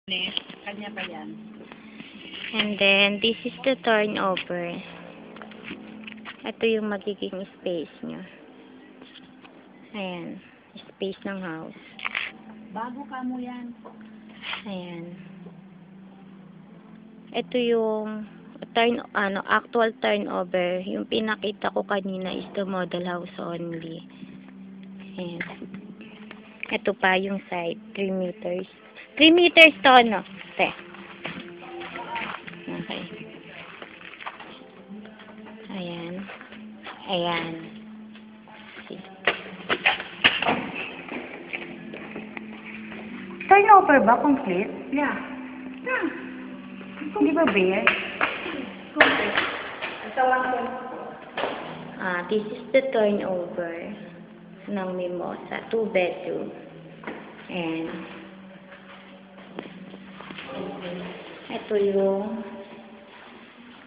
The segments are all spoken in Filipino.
Kanya pa yan. And then, this is the turnover. Ito yung magiging space nyo. Ayan. Space ng house. Bago ka mo yan. Ayan. Ito yung actual turnover. Yung pinakita ko kanina is the model house only. Ayan. Ito pa yung side. 3 meters. 3 meters to, no? Te. Okay. Ayan. Ayan. See. Turnover ba? Complete? Yeah. Yeah. Hindi ba bare? Complete. This is the turnover ng Mimosa. 2 bedroom. And ito yung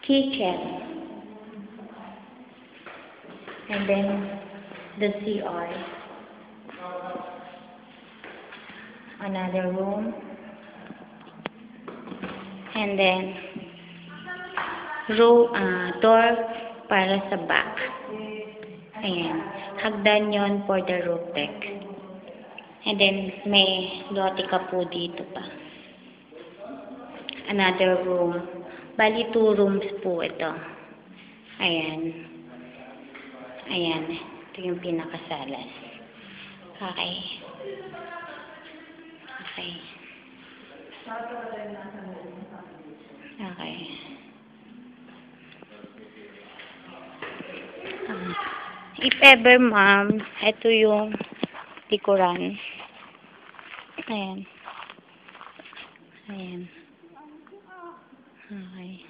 kitchen. And then the CR. Another room. And then door para sa back. Ayan. Hagdan yon for the roof deck. And then may lote ka po dito pa. Another room. Bali 2 rooms po ito. Ayan. Ayan. Ito yung pinakasalas. Okay. Okay. Okay. If ever, ma'am, ito yung likuran. Ayan. Ayan. Okay.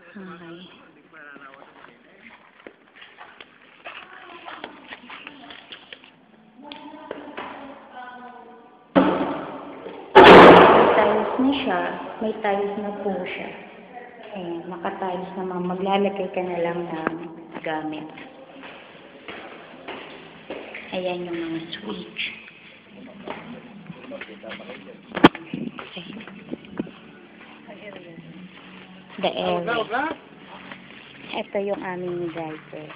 Okay. Tiles na siya. May tiles na po siya. Ayan. Naka-tiles naman. Maglalagay ka na lang ng gamit. Ayan yung mga switch. Okay. The area. Ito yung aming driver.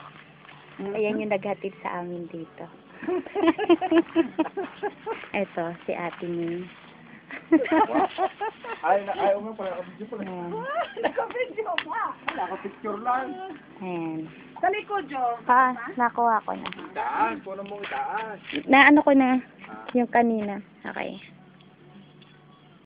Ayan yung naghatid sa amin dito. Ito, si Ate Min. Ayaw mo pala, nakapidyo pala. Nakapidyo pa. Nakapicture lang. Ayan. Sa likod, Jo. Nakuha ko na. Daan, kuno mong daan. Naano ko na yung kanina. Okay.